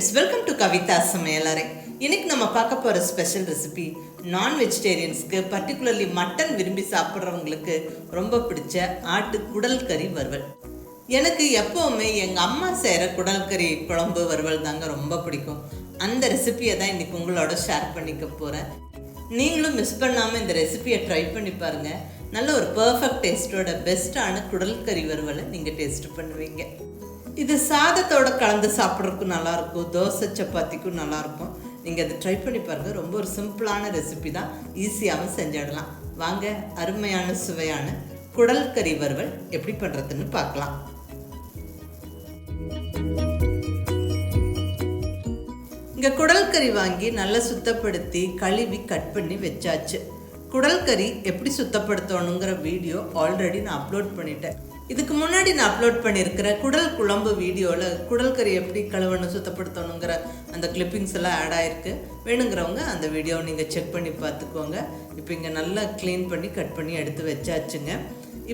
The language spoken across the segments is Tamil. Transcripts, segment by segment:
ஃப்ரெண்ட்ஸ், வெல்கம் டு கவிதா சமையலறை. இன்னைக்கு நம்ம பார்க்க போகிற ஸ்பெஷல் ரெசிபி நான் வெஜிடேரியன்ஸ்க்கு, பர்டிகுலர்லி மட்டன் விரும்பி சாப்பிட்றவங்களுக்கு ரொம்ப பிடிச்ச ஆட்டு குடல் கறி வறுவல். எனக்கு எப்போவுமே எங்கள் அம்மா செய்கிற குடல் கறி குழம்பு வறுவல் தாங்க ரொம்ப பிடிக்கும். அந்த ரெசிபியை தான் இன்றைக்கி உங்களோட ஷேர் பண்ணிக்க போகிறேன். நீங்களும் மிஸ் பண்ணாமல் இந்த ரெசிபியை ட்ரை பண்ணி பாருங்கள். நல்ல ஒரு பர்ஃபெக்ட் டேஸ்ட்டோட பெஸ்ட்டான குடல் கறி வறுவலை நீங்கள் டேஸ்ட் பண்ணுவீங்க. இது சாதத்தோட கலந்து சாப்பிட்றதுக்கும் நல்லாயிருக்கும், தோசை சப்பாத்திக்கும் நல்லாயிருக்கும். நீங்கள் அதை ட்ரை பண்ணி பாருங்கள். ரொம்ப ஒரு சிம்பிளான ரெசிபி தான், ஈஸியாகவும் செஞ்சிடலாம். வாங்க, அருமையான சுவையான குடல் கறி வறுவல் எப்படி பண்ணுறதுன்னு பார்க்கலாம். இங்கே குடல் கறி வாங்கி நல்லா சுத்தப்படுத்தி கழுவி கட் பண்ணி வச்சாச்சு. குடல் கறி எப்படி சுத்தப்படுத்தணுங்கிற வீடியோ ஆல்ரெடி நான் அப்லோட் பண்ணிட்டேன். இதுக்கு முன்னாடி நான் அப்லோட் பண்ணியிருக்கிற குடல் குழம்பு வீடியோவில் குடல் கறி எப்படி கழுவணும் சுத்தப்படுத்தணுங்கிற அந்த கிளிப்பிங்ஸ் எல்லாம் ஆட் ஆகிருக்கு. வேணுங்கிறவங்க அந்த வீடியோவை நீங்கள் செக் பண்ணி பார்த்துக்கோங்க. இப்போ இங்கே நல்லா க்ளீன் பண்ணி கட் பண்ணி எடுத்து வச்சாச்சுங்க.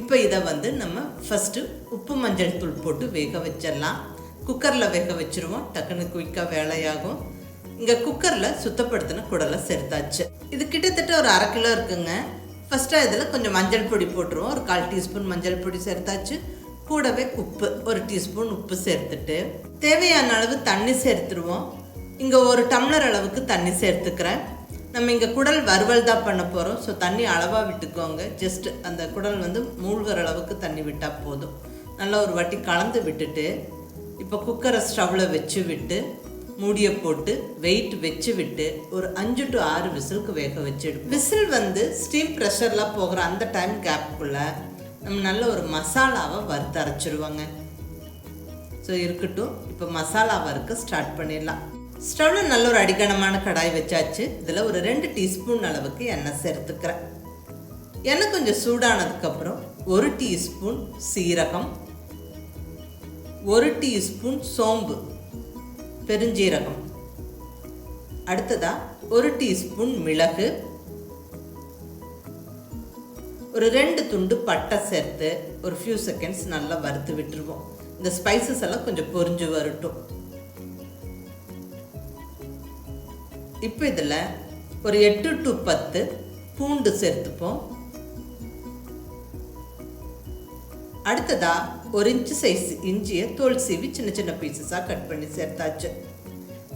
இப்போ இதை நம்ம ஃபஸ்ட்டு உப்பு மஞ்சள் தூள் போட்டு வேக வச்சிடலாம். குக்கரில் வேக வச்சுருவோம், டக்குன்னு குயிக்காக வேலையாகும். இங்கே குக்கரில் சுத்தப்படுத்தின குடலை சேர்த்தாச்சு. இது கிட்டத்தட்ட ஒரு 1/2 கிலோ இருக்குங்க. ஃபஸ்ட்டாக இதில் கொஞ்சம் மஞ்சள் பொடி போட்டுருவோம். ஒரு 1/4 டீஸ்பூன் மஞ்சள் பொடி சேர்த்தாச்சு. கூடவே உப்பு 1 டீஸ்பூன் உப்பு சேர்த்துட்டு தேவையான அளவு தண்ணி சேர்த்துருவோம். இங்கே 1 டம்ளர் அளவுக்கு தண்ணி சேர்த்துக்கிறேன். நம்ம இங்கே குடல் வறுவல் தான் பண்ண போகிறோம். ஸோ தண்ணி அளவாக விட்டுக்கோங்க. ஜஸ்ட் அந்த குடல் மூழ்கிற அளவுக்கு தண்ணி விட்டால் போதும். நல்லா ஒரு வாட்டி கலந்து விட்டுட்டு இப்போ குக்கரை ஸ்டவ்வில் வச்சு விட்டு மூடியை போட்டு வெயிட் வச்சு விட்டு ஒரு 5 to 6 விசிலுக்கு வேக வச்சிடும். விசில் ஸ்டீம் ப்ரெஷர்லாம் போகிற அந்த டைம் கேப்புக்குள்ளே நம்ம நல்ல ஒரு மசாலாவை வறுத்து அரைச்சிடுவாங்க. ஸோ இருக்கட்டும், இப்போ மசாலா வறுக்க ஸ்டார்ட் பண்ணிடலாம். ஸ்டவ்வில் நல்ல ஒரு அடிக்கணமான கடாய் வச்சாச்சு. இதில் ஒரு 2 டீஸ்பூன் அளவுக்கு எண்ணெய் சேர்த்துக்கிறேன். எண்ணெய் கொஞ்சம் சூடானதுக்கப்புறம் 1 டீஸ்பூன் சீரகம், 1 டீஸ்பூன் சோம்பு, பெருஞ்சீரகம், அடுத்ததா 1 டீஸ்பூன் மிளகு, ஒரு 2 துண்டு பட்டை சேர்த்து ஒரு ஃபியூ செகண்ட்ஸ் நல்லா வறுத்து விட்டுருவோம். இந்த ஸ்பைசஸ் எல்லாம் கொஞ்சம் பொரிஞ்சு வரட்டும். இப்போ இதில் ஒரு 8 to 10 பூண்டு சேர்த்துப்போம். அடுத்ததா 1 இன்ச் சைஸ் இஞ்சியை தோல் சீவி சின்ன சின்ன பீசஸாக கட் பண்ணி சேர்த்தாச்சு.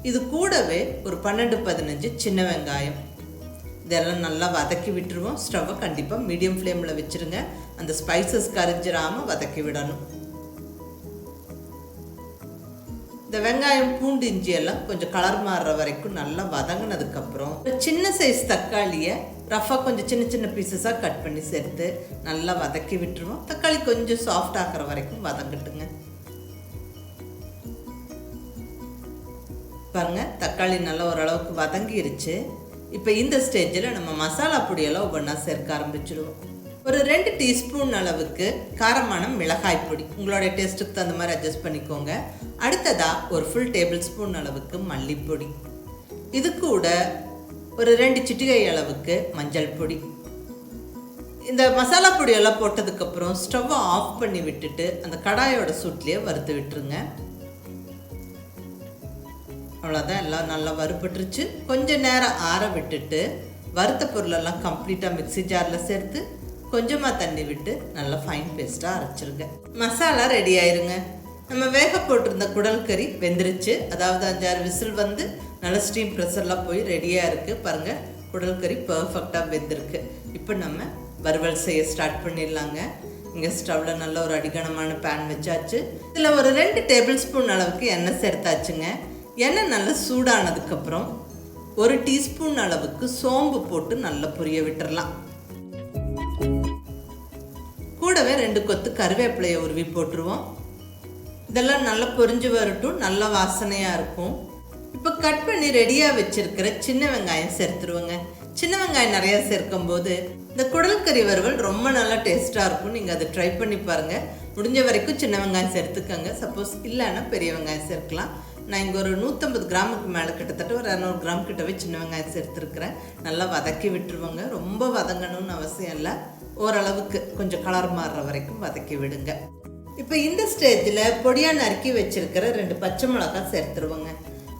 இது கூடவே ஒரு 12-15 சின்ன வெங்காயம். இதெல்லாம் நல்லா வதக்கி விட்டுருவோம். ஸ்டவ்வை கண்டிப்பாக மீடியம் ஃப்ளேமில் வச்சுருங்க. அந்த ஸ்பைசஸ் கரைஞ்சிடாமல் வதக்கி விடணும். இந்த வெங்காயம் பூண்டு இஞ்சி எல்லாம் கொஞ்சம் கலர் மாறுற வரைக்கும் நல்லா வதங்கினதுக்கப்புறம் ஒரு சின்ன சைஸ் தக்காளியை ரஃபாக கொஞ்சம் சின்ன சின்ன பீசஸாக கட் பண்ணி சேர்த்து நல்லா வதக்கி விட்டுருவோம். தக்காளி கொஞ்சம் சாஃப்ட் ஆகிற வரைக்கும் வதங்கிட்டுங்க. பாருங்க, தக்காளி நல்லா ஓரளவுக்கு வதங்கிருச்சு. இப்போ இந்த ஸ்டேஜில் நம்ம மசாலா பொடியெல்லாம் ஒவ்வொன்றா சேர்க்க ஆரம்பிச்சிடுவோம். ஒரு 2 டீஸ்பூன் அளவுக்கு காரமான மிளகாய் பொடி, உங்களுடைய டேஸ்ட்டுக்கு தகுந்த மாதிரி அட்ஜஸ்ட் பண்ணிக்கோங்க. அடுத்ததா ஒரு ஃபுல் டேபிள் ஸ்பூன் அளவுக்கு மல்லிப்பொடி. இது கூட ஒரு 2 சிட்டிகை அளவுக்கு மஞ்சள் பொடி. இந்த மசாலா பொடியெல்லாம் போட்டதுக்கப்புறம் ஸ்டவ்வை ஆஃப் பண்ணி விட்டுட்டு அந்த கடாயோட சூட்லேயே வறுத்து விட்டுருங்க. அவ்வளோதான், எல்லாம் நல்லா வறுபட்டுருச்சு. கொஞ்சம் நேரம் ஆற விட்டுட்டு வறுத்த பொருளெல்லாம் கம்ப்ளீட்டாக மிக்ஸி ஜாரில் சேர்த்து கொஞ்சமாக தண்ணி விட்டு நல்லா ஃபைன் பேஸ்ட்டாக அரைச்சிருங்க. மசாலா ரெடி ஆயிருங்க. நம்ம வேக போட்டிருந்த குடல் கறி வெந்துருச்சு. அதாவது 5-6 விசில் நல்லா ஸ்டீம் ப்ரெஷர்லாம் போய் ரெடியாக இருக்குது. பாருங்கள், குடல் கறி பர்ஃபெக்டாக வெந்திருக்கு. இப்போ நம்ம வறுவல் செய்ய ஸ்டார்ட் பண்ணிடலாங்க. இங்கே ஸ்டவ்வில் நல்ல ஒரு அடிகனமான பேன் வச்சாச்சு. இதில் ஒரு 2 டேபிள் ஸ்பூன் அளவுக்கு எண்ணெய் சேர்த்தாச்சுங்க. எண்ணெய் நல்லா சூடானதுக்கப்புறம் 1 டீஸ்பூன் அளவுக்கு சோம்பு போட்டு நல்லா பொரிய விட்டுறலாம். கூடவே 2 கொத்து கருவேப்பிலையை உருவி போட்டுருவோம். இதெல்லாம் நல்லா பொரிஞ்சு வரட்டும், நல்ல வாசனையாக இருக்கும். இப்போ கட் பண்ணி ரெடியாக வச்சுருக்கிற சின்ன வெங்காயம் சேர்த்துருவோங்க. சின்ன வெங்காயம் நிறையா சேர்க்கும் போது இந்த குடல் கறி வறுவல் ரொம்ப நல்லா டேஸ்ட்டாக இருக்கும். நீங்கள் அதை ட்ரை பண்ணி பாருங்கள். முடிஞ்ச வரைக்கும் சின்ன வெங்காயம் சேர்த்துக்கோங்க. சப்போஸ் இல்லைன்னா பெரிய வெங்காயம் சேர்க்கலாம். நான் இங்கே ஒரு 150 கிராமுக்கு மேலே கிட்டத்தட்ட ஒரு 200 கிராம் கிட்டவே சின்ன வெங்காயம் சேர்த்துருக்குறேன். நல்லா வதக்கி விட்டுருவோங்க. ரொம்ப வதங்கணும்னு அவசியம் இல்லை, ஓரளவுக்கு கொஞ்சம் கலர் மாறுற வரைக்கும் வதக்கி விடுங்க. இப்போ இந்த ஸ்டேஜில் பொடியாக நறுக்கி வச்சுருக்கிற 2 பச்சை மிளகாய் சேர்த்துருவோங்க.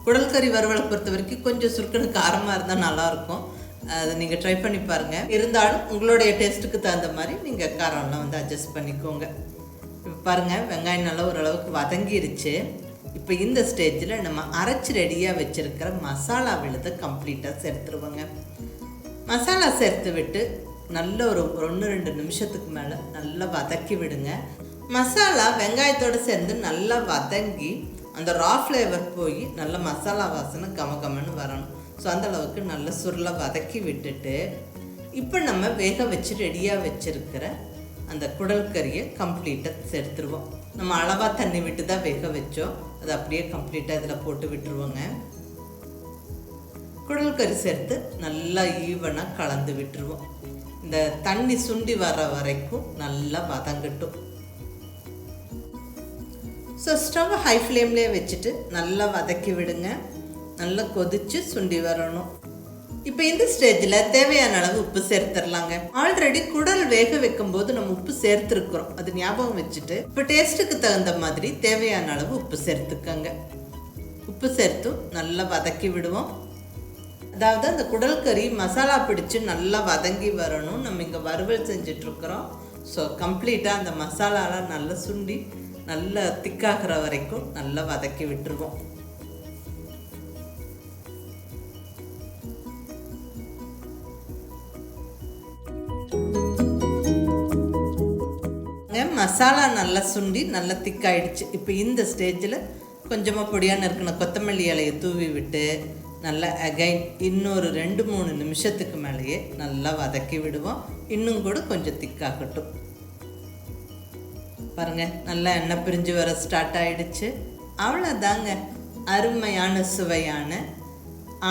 குடல் கறி வறுவலை பொறுத்த வரைக்கும் கொஞ்சம் சுருக்கணும் காரமாக இருந்தால் நல்லாயிருக்கும். அதை நீங்கள் ட்ரை பண்ணி பாருங்கள். இருந்தாலும் உங்களுடைய டேஸ்ட்டுக்கு தகுந்த மாதிரி நீங்கள் காரம்லாம் வந்து அட்ஜஸ்ட் பண்ணிக்கோங்க. இப்போ பாருங்கள், வெங்காயம் நல்லா ஓரளவுக்கு வதங்கிருச்சு. இப்போ இந்த ஸ்டேஜில் நம்ம அரைச்சி ரெடியாக வச்சுருக்கிற மசாலா விழுதை கம்ப்ளீட்டாக சேர்த்துருவோங்க. மசாலா சேர்த்து விட்டு நல்ல ஒரு 1-2 நிமிஷத்துக்கு மேலே நல்லா வதக்கி விடுங்க. மசாலா வெங்காயத்தோடு சேர்ந்து நல்லா வதங்கி அந்த ரா ஃப்ளேவர் போய் நல்ல மசாலா வாசனை கமகமன்னு வரணும். ஸோ அந்தளவுக்கு நல்ல சுருளை வதக்கி விட்டுட்டு இப்போ நம்ம வேக வச்சு ரெடியாக வச்சுருக்கிற அந்த குடல் கறியை கம்ப்ளீட்டாக சேர்த்துருவோம். நம்ம அளவாக தண்ணி விட்டு தான் வேக வச்சோம். அது அப்படியே கம்ப்ளீட்டாக இதில் போட்டு விட்டுருவோங்க. குடல் கறி சேர்த்து நல்லா ஈவனாக கலந்து விட்டுருவோம். இந்த தண்ணி சுண்டி வர வரைக்கும் நல்லா வதங்கட்டும். ஸோ ஸ்டவ் ஹை ஃப்ளேம்லேயே வச்சுட்டு நல்லா வதக்கி விடுங்க. நல்லா கொதித்து சுண்டி வரணும். இப்போ இந்த ஸ்டேஜில் தேவையான அளவு உப்பு சேர்த்துடலாங்க. ஆல்ரெடி குடல் வேக வைக்கும்போது நம்ம உப்பு சேர்த்துருக்குறோம், அது ஞாபகம் வச்சுட்டு இப்போ டேஸ்ட்டுக்கு தகுந்த மாதிரி தேவையான அளவு உப்பு சேர்த்துக்கங்க. உப்பு சேர்த்து நல்லா வதக்கி விடுவோம். அதாவது அந்த குடல் கறி மசாலா பிடிச்சி நல்லா வதங்கி வரணும். நம்ம இங்கே வறுவல் செஞ்சிட்ருக்குறோம். ஸோ கம்ப்ளீட்டாக அந்த மசாலாலாம் நல்லா சுண்டி நல்லா திக்காகிற வரைக்கும் நல்லா வதக்கி விட்டுருவோம். மசாலா நல்லா சுண்டி நல்லா திக்காயிடுச்சு. இப்போ இந்த ஸ்டேஜில் கொஞ்சமாக பொடியாக நறுக்கின கொத்தமல்லி இலையை தூவி விட்டு நல்லா அகைன் இன்னொரு 2-3 நிமிஷத்துக்கு மேலேயே நல்லா வதக்கி விடுவோம். இன்னும் கூட கொஞ்சம் திக்காகட்டும். பாருங்கள், நல்லா எண்ணெய் பிரிஞ்சு வர ஸ்டார்ட் ஆகிடுச்சு. அவ்வளோதாங்க, அருமையான சுவையான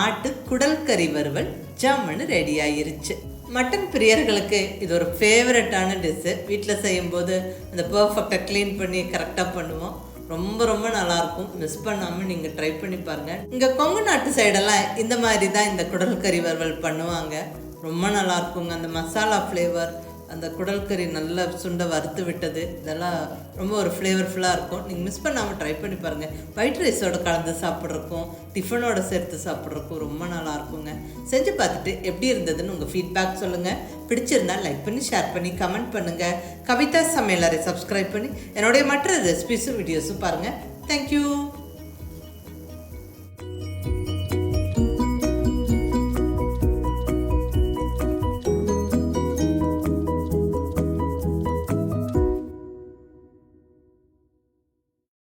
ஆட்டு குடல் கறி வறுவல் ஜம்முன்னு ரெடி ஆயிருச்சு. மட்டன் பிரியர்களுக்கு இது ஒரு ஃபேவரட்டான டிஷ்ஷு. வீட்டில் செய்யும்போது அந்த பர்ஃபெக்டாக க்ளீன் பண்ணி கரெக்டாக பண்ணுவோம். ரொம்ப ரொம்ப நல்லாயிருக்கும். மிஸ் பண்ணாமல் நீங்கள் ட்ரை பண்ணி பாருங்கள். இங்கே கொங்கு நாட்டு சைடெல்லாம் இந்த மாதிரி தான் இந்த குடல் கறி வறுவல் பண்ணுவாங்க. ரொம்ப நல்லாயிருக்குங்க. அந்த மசாலா ஃப்ளேவர், அந்த குடல் கறி நல்லா சுண்டை வறுத்து விட்டது, இதெல்லாம் ரொம்ப ஒரு ஃப்ளேவர்ஃபுல்லாக இருக்கும். நீங்கள் மிஸ் பண்ணாமல் ட்ரை பண்ணி பாருங்கள். ஒயிட் ரைஸோடு கலந்து சாப்பிட்றக்கும் டிஃபனோடு சேர்த்து சாப்பிட்றக்கும் ரொம்ப நல்லாயிருக்குங்க. செஞ்சு பார்த்துட்டு எப்படி இருந்ததுன்னு உங்கள் ஃபீட்பேக் சொல்லுங்கள். பிடிச்சிருந்தால் லைக் பண்ணி, ஷேர் பண்ணி, கமெண்ட் பண்ணுங்கள். கவிதா சமையலறை சப்ஸ்கிரைப் பண்ணி என்னுடைய மற்ற ரெசிபிஸும் வீடியோஸும் பாருங்கள். தேங்க்யூ.